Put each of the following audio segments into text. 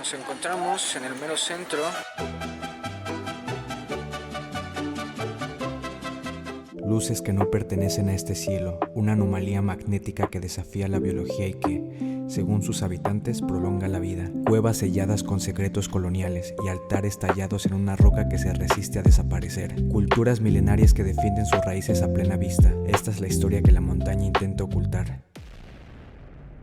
Nos encontramos en el mero centro. Luces que no pertenecen a este cielo, una anomalía magnética que desafía la biología y que, según sus habitantes, prolonga la vida. Cuevas selladas con secretos coloniales y altares tallados en una roca que se resiste a desaparecer. Culturas milenarias que defienden sus raíces a plena vista. Esta es la historia que la montaña intenta ocultar.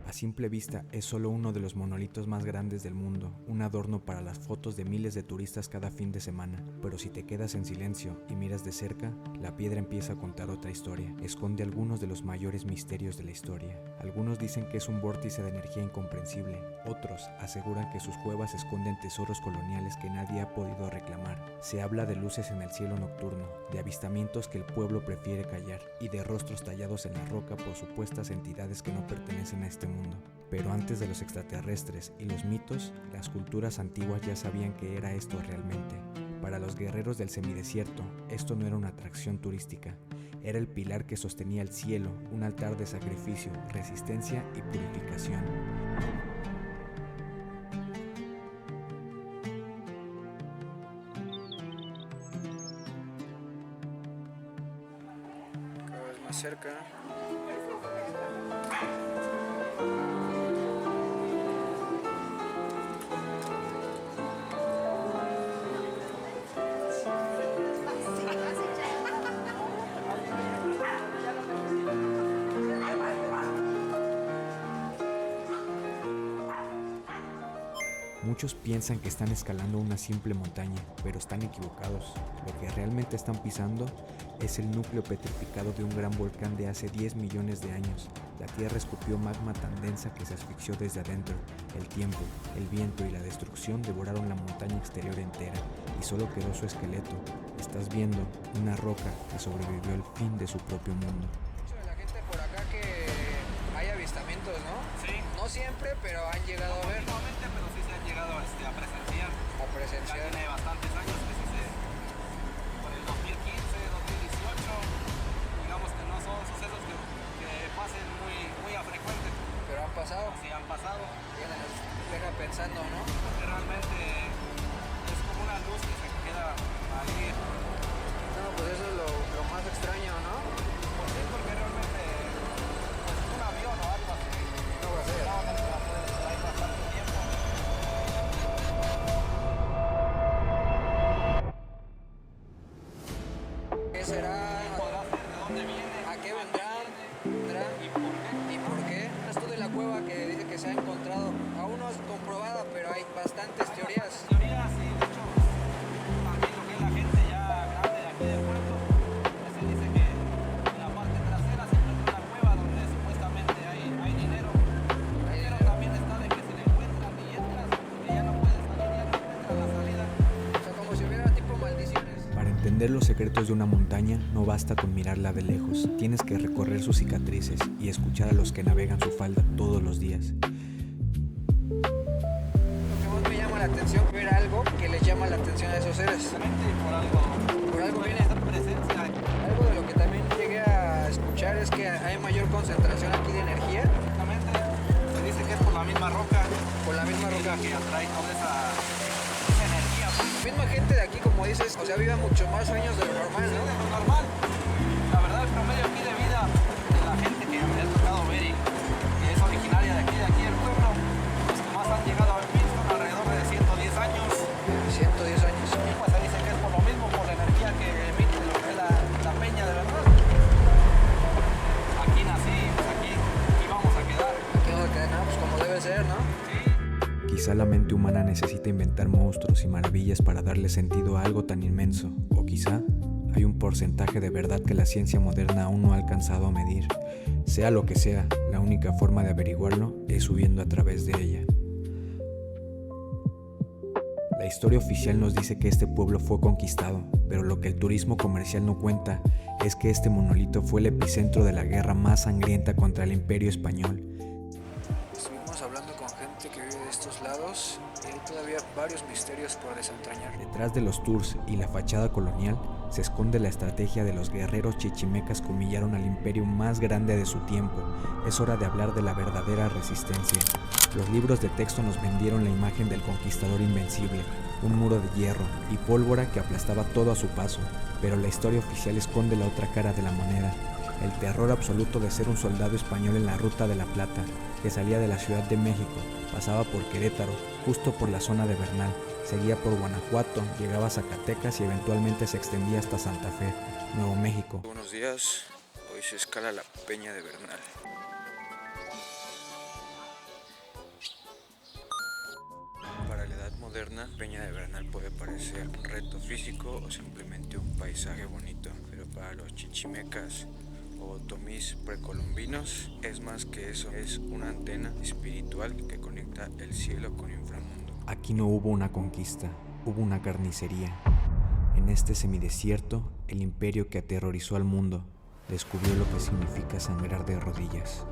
A simple vista es solo uno de los monolitos más grandes del mundo, un adorno para las fotos de miles de turistas cada fin de semana. Pero si te quedas en silencio y miras de cerca, la piedra empieza a contar otra historia. Esconde algunos de los mayores misterios de la historia. Algunos dicen que es un vórtice de energía incomprensible. Otros aseguran que sus cuevas esconden tesoros coloniales que nadie ha podido reclamar. Se habla de luces en el cielo nocturno, de avistamientos que el pueblo prefiere callar y de rostros tallados en la roca por supuestas entidades que no pertenecen a este mundo. Pero antes de los extraterrestres y los mitos, las culturas antiguas ya sabían que era esto realmente. Para los guerreros del semidesierto, esto no era una atracción turística, era el pilar que sostenía el cielo, un altar de sacrificio, resistencia y purificación. Cada vez más cerca. Muchos piensan que están escalando una simple montaña, pero están equivocados. Lo que realmente están pisando es el núcleo petrificado de un gran volcán de hace 10 millones de años. La tierra escupió magma tan densa que se asfixió desde adentro. El tiempo, el viento y la destrucción devoraron la montaña exterior entera y solo quedó su esqueleto. Estás viendo una roca que sobrevivió al fin de su propio mundo. La gente por acá que hay avistamientos, ¿no? Sí. No siempre, pero han llegado a ver. Últimamente, pero sí se han llegado a presenciar. A Ya presenciar. tiene bastantes años que sí se... Por el 2015, 2018, digamos que no son sucesos que pasen muy a frecuente. Pero han pasado. Sí han pasado. Ya nos deja pensando, ¿no? Porque realmente es como una luz que se queda ahí. No, pues eso es lo más extraño, ¿no? Pues sí, porque realmente pues, un avión o algo así. No va a ser. No, no va a poder estar ahí bastante tiempo. ¿Qué será? Podrá ser de dónde viene, ¿A qué vendrán? ¿Vendrán? y por qué. ¿Y por qué? Esto de la cueva que dice que se ha encontrado, aún no es comprobada, pero hay bastantes teorías. Teorías y de hecho también lo que es la gente ya grande de aquí del pueblo, se dice que en la parte trasera se encuentra una cueva donde supuestamente hay dinero. Pero también está de que si le encuentran y entras, que ya no puedes salir, ya no encuentras la salida. O sea, como si hubiera tipo maldiciones. Para entender los secretos de una montaña no basta con mirarla de lejos, tienes que recorrer sus cicatrices y escuchar a los que navegan su falda todos los días. Lo que más me llama la atención es ver algo que les llama la atención a esos seres. Precisamente por algo viene. esa presencia. Algo de lo que también llegué a escuchar es que hay mayor concentración aquí de energía Exactamente, se dice que es por la misma roca, por la misma que es la roca. que atrae toda esa energía. La misma gente de aquí, como dices, o sea, vive mucho más años de lo normal, Sí, ¿no? de lo normal. La verdad, el promedio aquí de vida de la gente que me ha tocado ver y que es originaria de aquí del pueblo, los que más han llegado a vivir son alrededor de 110 años. 110 años. Y pues se dice que es por lo mismo, por la energía que emite lo que es la peña de verdad. Aquí nací, pues aquí vamos a quedar. Aquí vamos a quedar, ¿no? Pues como debe ser, ¿no? Sí. Quizá la mente humana necesita inventar monstruos y maravillas para darle sentido a algo tan inmenso, o quizá hay un porcentaje de verdad que la ciencia moderna aún no ha alcanzado a medir. Sea lo que sea, la única forma de averiguarlo es subiendo a través de ella. La historia oficial nos dice que este pueblo fue conquistado, pero lo que el turismo comercial no cuenta es que este monolito fue el epicentro de la guerra más sangrienta contra el Imperio Español. Estuvimos hablando con gente que vive de estos lados y hay todavía varios misterios por desentrañar. Detrás de los tours y la fachada colonial se esconde la estrategia de los guerreros chichimecas que humillaron al imperio más grande de su tiempo. Es hora de hablar de la verdadera resistencia. Los libros de texto nos vendieron la imagen del conquistador invencible, un muro de hierro y pólvora que aplastaba todo a su paso, pero la historia oficial esconde la otra cara de la moneda, el terror absoluto de ser un soldado español en la Ruta de la Plata, que salía de la Ciudad de México, pasaba por Querétaro, justo por la zona de Bernal, seguía por Guanajuato, llegaba a Zacatecas y eventualmente se extendía hasta Santa Fe, Nuevo México. Buenos días, hoy se escala la Peña de Bernal. Para la edad moderna, Peña de Bernal puede parecer un reto físico o simplemente un paisaje bonito, pero para los chichimecas o otomís precolombinos es más que eso, es una antena espiritual que conecta el cielo con el inframundo. Aquí no hubo una conquista, hubo una carnicería. En este semidesierto, el imperio que aterrorizó al mundo descubrió lo que significa sangrar de rodillas.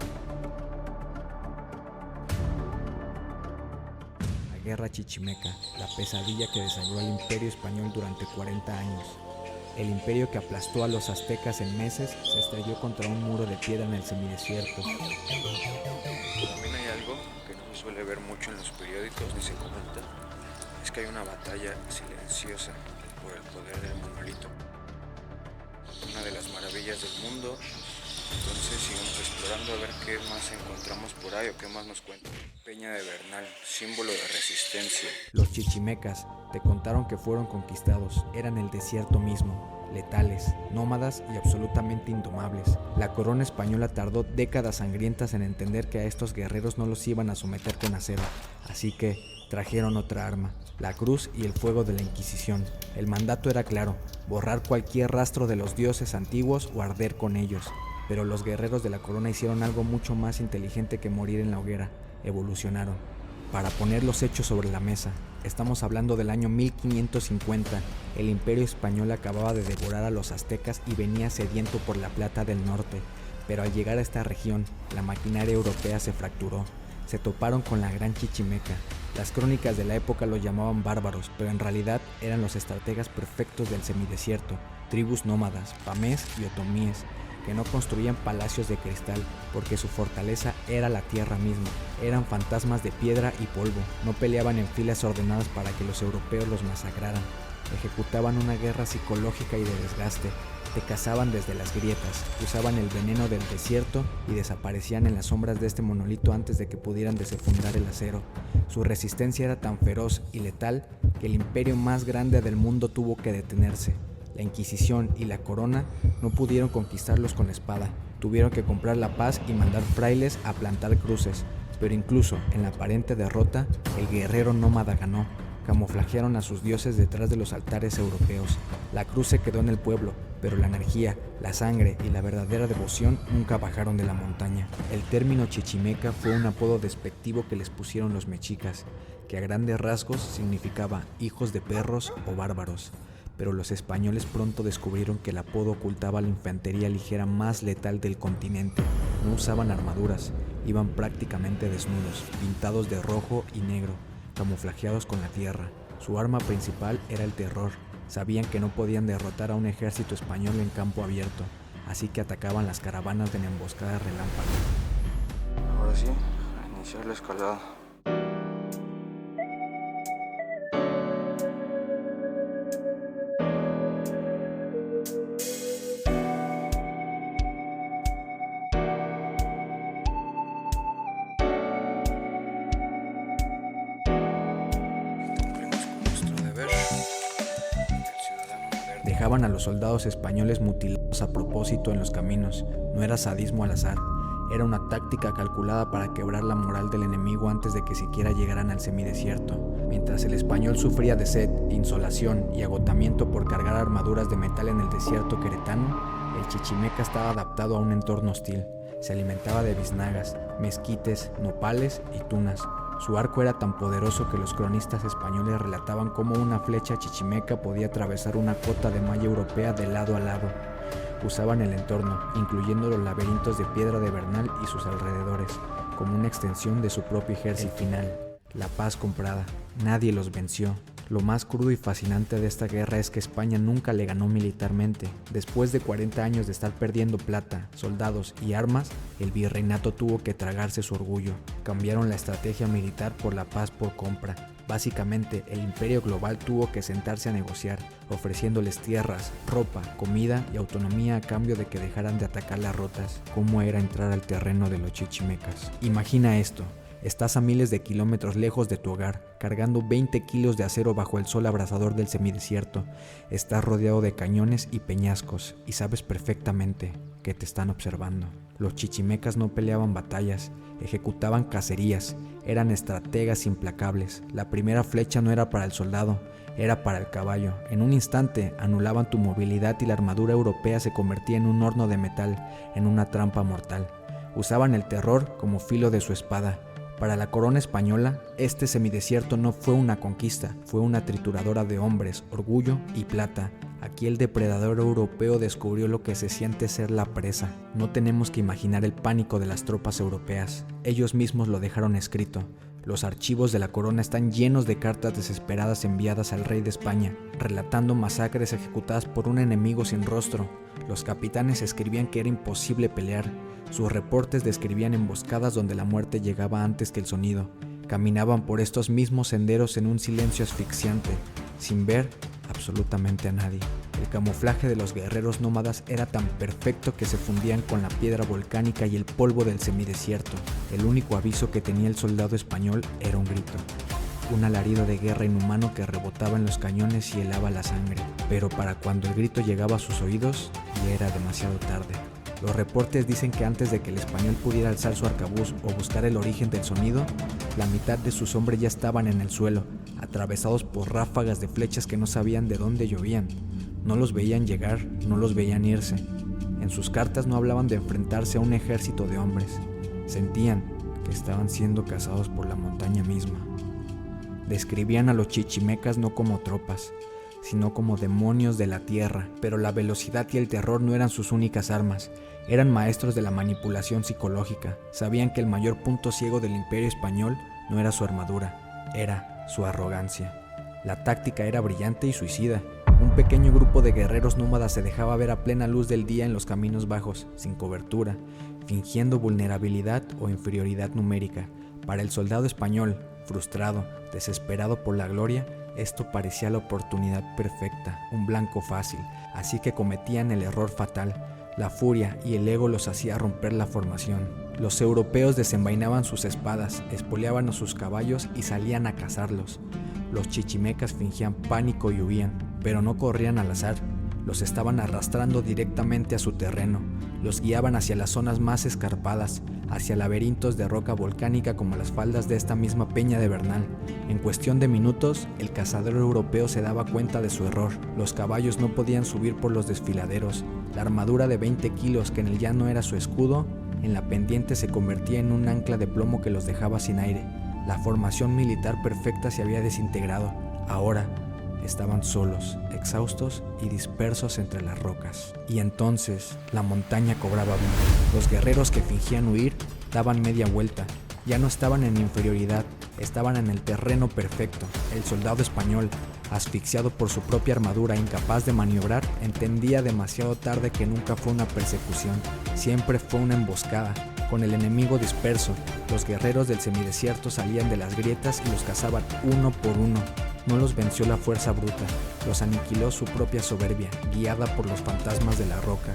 La guerra chichimeca, la pesadilla que desangró al imperio español durante 40 años. El imperio que aplastó a los aztecas en meses se estrelló contra un muro de piedra en el semidesierto. También hay algo que no se suele ver mucho en los periódicos ni se comenta, es que hay una batalla silenciosa por el poder del monolito. Una de las maravillas del mundo, entonces sigamos explorando a ver qué más encontramos por ahí o qué más nos cuentan. Peña de Bernal, símbolo de resistencia. Los chichimecas te contaron que fueron conquistados, eran el desierto mismo, letales, nómadas y absolutamente indomables. La corona española tardó décadas sangrientas en entender que a estos guerreros no los iban a someter con acero, así que trajeron otra arma, la cruz y el fuego de la Inquisición. El mandato era claro, borrar cualquier rastro de los dioses antiguos o arder con ellos. Pero los guerreros de la corona hicieron algo mucho más inteligente que morir en la hoguera, evolucionaron. Para poner los hechos sobre la mesa, estamos hablando del año 1550, el imperio español acababa de devorar a los aztecas y venía sediento por la plata del norte, pero al llegar a esta región, la maquinaria europea se fracturó, se toparon con la gran chichimeca. Las crónicas de la época los llamaban bárbaros, pero en realidad eran los estrategas perfectos del semidesierto, tribus nómadas, pamés y otomíes, que no construían palacios de cristal porque su fortaleza era la tierra misma. Eran fantasmas de piedra y polvo, no peleaban en filas ordenadas para que los europeos los masacraran. Ejecutaban una guerra psicológica y de desgaste, te cazaban desde las grietas, usaban el veneno del desierto y desaparecían en las sombras de este monolito antes de que pudieran desenfundar el acero. Su resistencia era tan feroz y letal que el imperio más grande del mundo tuvo que detenerse. La Inquisición y la corona no pudieron conquistarlos con la espada, tuvieron que comprar la paz y mandar frailes a plantar cruces, pero incluso en la aparente derrota, el guerrero nómada ganó. Camuflajearon a sus dioses detrás de los altares europeos. La cruz se quedó en el pueblo, pero la energía, la sangre y la verdadera devoción nunca bajaron de la montaña. El término chichimeca fue un apodo despectivo que les pusieron los mexicas, que a grandes rasgos significaba hijos de perros o bárbaros. Pero los españoles pronto descubrieron que el apodo ocultaba a la infantería ligera más letal del continente. No usaban armaduras, iban prácticamente desnudos, pintados de rojo y negro, camuflajeados con la tierra. Su arma principal era el terror. Sabían que no podían derrotar a un ejército español en campo abierto, así que atacaban las caravanas de la emboscada relámpago. Ahora sí, a iniciar la escalada. Dejaban a los soldados españoles mutilados a propósito en los caminos. No era sadismo al azar, era una táctica calculada para quebrar la moral del enemigo antes de que siquiera llegaran al semidesierto. Mientras el español sufría de sed, insolación y agotamiento por cargar armaduras de metal en el desierto queretano, el chichimeca estaba adaptado a un entorno hostil. Se alimentaba de biznagas, mezquites, nopales y tunas. Su arco era tan poderoso que los cronistas españoles relataban cómo una flecha chichimeca podía atravesar una cota de malla europea de lado a lado. Usaban el entorno, incluyendo los laberintos de piedra de Bernal y sus alrededores, como una extensión de su propio ejército final. La paz comprada. Nadie los venció. Lo más crudo y fascinante de esta guerra es que España nunca le ganó militarmente. Después de 40 años de estar perdiendo plata, soldados y armas, el virreinato tuvo que tragarse su orgullo. Cambiaron la estrategia militar por la paz por compra. Básicamente, el imperio global tuvo que sentarse a negociar, ofreciéndoles tierras, ropa, comida y autonomía a cambio de que dejaran de atacar las rutas. ¿Cómo era entrar al terreno de los chichimecas? Imagina esto. Estás a miles de kilómetros lejos de tu hogar, cargando 20 kilos de acero bajo el sol abrasador del semidesierto. Estás rodeado de cañones y peñascos y sabes perfectamente que te están observando. Los chichimecas no peleaban batallas, ejecutaban cacerías, eran estrategas implacables. La primera flecha no era para el soldado, era para el caballo. En un instante anulaban tu movilidad y la armadura europea se convertía en un horno de metal, en una trampa mortal. Usaban el terror como filo de su espada. Para la corona española, este semidesierto no fue una conquista, fue una trituradora de hombres, orgullo y plata. Aquí el depredador europeo descubrió lo que se siente ser la presa. No tenemos que imaginar el pánico de las tropas europeas. Ellos mismos lo dejaron escrito. Los archivos de la corona están llenos de cartas desesperadas enviadas al rey de España, relatando masacres ejecutadas por un enemigo sin rostro. Los capitanes escribían que era imposible pelear. Sus reportes describían emboscadas donde la muerte llegaba antes que el sonido. Caminaban por estos mismos senderos en un silencio asfixiante, sin ver absolutamente a nadie. El camuflaje de los guerreros nómadas era tan perfecto que se fundían con la piedra volcánica y el polvo del semidesierto. El único aviso que tenía el soldado español era un grito. Un alarido de guerra inhumano que rebotaba en los cañones y helaba la sangre. Pero para cuando el grito llegaba a sus oídos, ya era demasiado tarde. Los reportes dicen que antes de que el español pudiera alzar su arcabuz o buscar el origen del sonido, la mitad de sus hombres ya estaban en el suelo, atravesados por ráfagas de flechas que no sabían de dónde llovían. No los veían llegar, no los veían irse. En sus cartas no hablaban de enfrentarse a un ejército de hombres. Sentían que estaban siendo cazados por la montaña misma. Describían a los chichimecas no como tropas, sino como demonios de la tierra, pero la velocidad y el terror no eran sus únicas armas. Eran maestros de la manipulación psicológica. Sabían que el mayor punto ciego del imperio español no era su armadura, era su arrogancia. La táctica era brillante y suicida. Un pequeño grupo de guerreros nómadas se dejaba ver a plena luz del día en los caminos bajos, sin cobertura, fingiendo vulnerabilidad o inferioridad numérica. Para el soldado español, frustrado, desesperado por la gloria, esto parecía la oportunidad perfecta, un blanco fácil, así que cometían el error fatal. La furia y el ego los hacía romper la formación. Los europeos desenvainaban sus espadas, espoleaban a sus caballos y salían a cazarlos. Los chichimecas fingían pánico y huían, pero no corrían al azar. Los estaban arrastrando directamente a su terreno. Los guiaban hacia las zonas más escarpadas, hacia laberintos de roca volcánica como las faldas de esta misma peña de Bernal. En cuestión de minutos, el cazador europeo se daba cuenta de su error. Los caballos no podían subir por los desfiladeros. La armadura de 20 kilos que en el llano era su escudo, en la pendiente se convertía en un ancla de plomo que los dejaba sin aire. La formación militar perfecta se había desintegrado. Ahora estaban solos, exhaustos y dispersos entre las rocas. Y entonces la montaña cobraba vida. Los guerreros que fingían huir daban media vuelta. Ya no estaban en inferioridad, estaban en el terreno perfecto. El soldado español, asfixiado por su propia armadura, incapaz de maniobrar, entendía demasiado tarde que nunca fue una persecución, siempre fue una emboscada. Con el enemigo disperso, los guerreros del semidesierto salían de las grietas y los cazaban uno por uno. No los venció la fuerza bruta, los aniquiló su propia soberbia, guiada por los fantasmas de la roca.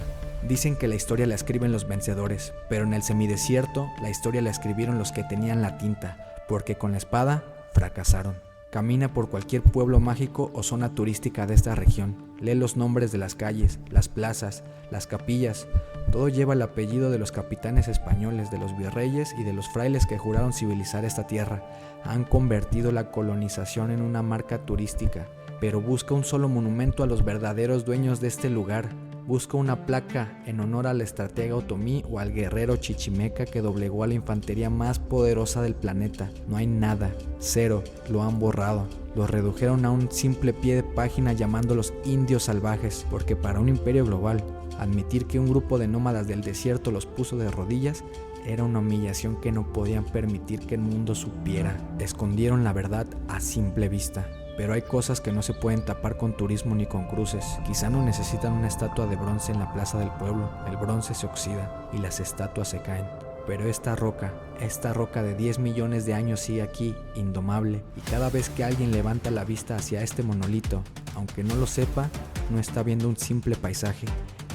Dicen que la historia la escriben los vencedores, pero en el semidesierto la historia la escribieron los que tenían la tinta, porque con la espada fracasaron. Camina por cualquier pueblo mágico o zona turística de esta región. Lee los nombres de las calles, las plazas, las capillas. Todo lleva el apellido de los capitanes españoles, de los virreyes y de los frailes que juraron civilizar esta tierra. Han convertido la colonización en una marca turística, pero busca un solo monumento a los verdaderos dueños de este lugar. Busca una placa en honor al estratega otomí o al guerrero chichimeca que doblegó a la infantería más poderosa del planeta. No hay nada, cero, lo han borrado. Los redujeron a un simple pie de página llamándolos indios salvajes, porque para un imperio global, admitir que un grupo de nómadas del desierto los puso de rodillas Era una humillación que no podían permitir que el mundo supiera. Escondieron la verdad a simple vista. Pero hay cosas que no se pueden tapar con turismo ni con cruces. Quizá no necesitan una estatua de bronce en la plaza del pueblo. El bronce se oxida y las estatuas se caen. Pero esta roca de 10 millones de años sigue aquí, indomable. Y cada vez que alguien levanta la vista hacia este monolito, aunque no lo sepa, no está viendo un simple paisaje.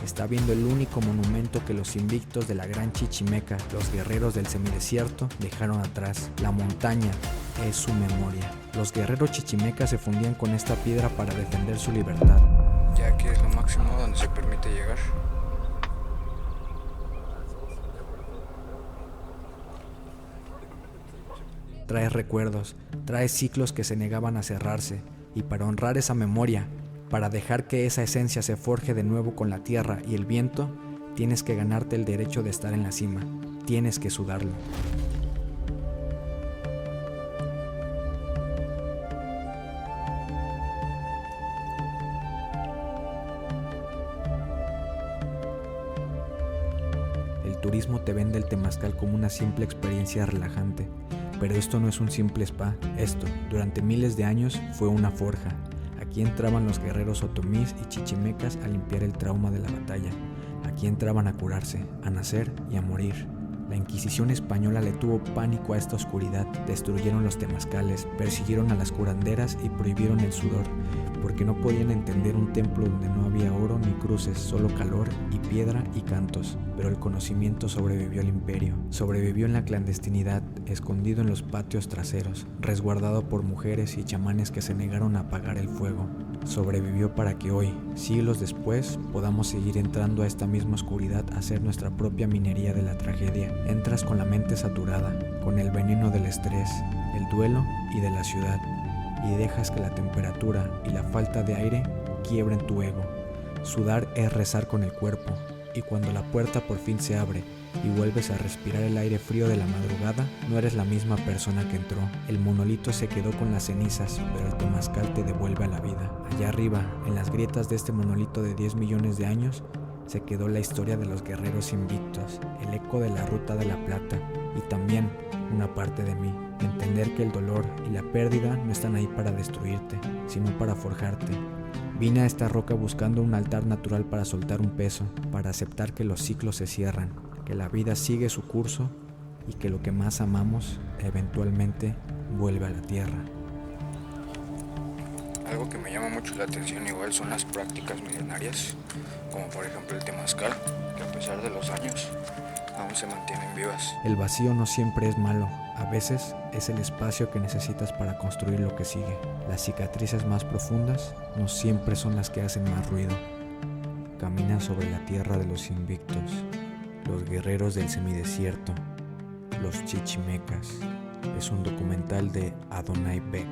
Está viendo el único monumento que los invictos de la Gran Chichimeca, los guerreros del semidesierto, dejaron atrás. La montaña es su memoria. Los guerreros chichimecas se fundían con esta piedra para defender su libertad. Ya aquí es lo máximo donde se permite llegar. Trae recuerdos, trae ciclos que se negaban a cerrarse, y para honrar esa memoria, para dejar que esa esencia se forje de nuevo con la tierra y el viento, tienes que ganarte el derecho de estar en la cima, tienes que sudarlo. El turismo te vende el temazcal como una simple experiencia relajante, pero esto no es un simple spa. Esto, durante miles de años, fue una forja. Aquí entraban los guerreros otomís y chichimecas a limpiar el trauma de la batalla. Aquí entraban a curarse, a nacer y a morir. La Inquisición española le tuvo pánico a esta oscuridad. Destruyeron los temazcales, persiguieron a las curanderas y prohibieron el sudor, porque no podían entender un templo donde no había oro ni cruces, solo calor y piedra y cantos. Pero el conocimiento sobrevivió al imperio, sobrevivió en la clandestinidad, escondido en los patios traseros, resguardado por mujeres y chamanes que se negaron a apagar el fuego. Sobrevivió para que hoy, siglos después, podamos seguir entrando a esta misma oscuridad a hacer nuestra propia minería de la tragedia. Entras con la mente saturada, con el veneno del estrés, el duelo y de la ciudad, y dejas que la temperatura y la falta de aire quiebren tu ego. Sudar es rezar con el cuerpo, y cuando la puerta por fin se abre y vuelves a respirar el aire frío de la madrugada, no eres la misma persona que entró. El monolito se quedó con las cenizas, pero el temazcal te devuelve a la vida. Allá arriba, en las grietas de este monolito de 10 millones de años, se quedó la historia de los guerreros invictos, el eco de la Ruta de la Plata, y también una parte de mí. Entender que el dolor y la pérdida no están ahí para destruirte, sino para forjarte. Vine a esta roca buscando un altar natural para soltar un peso, para aceptar que los ciclos se cierran, que la vida sigue su curso y que lo que más amamos eventualmente vuelve a la tierra. Algo que me llama mucho la atención igual son las prácticas milenarias, como por ejemplo el temazcal, que a pesar de los años aún se mantienen vivas. El vacío no siempre es malo, a veces es el espacio que necesitas para construir lo que sigue. Las cicatrices más profundas no siempre son las que hacen más ruido. Camina sobre la tierra de los invictos, los guerreros del semidesierto, los chichimecas. Es un documental de Adonai Beck.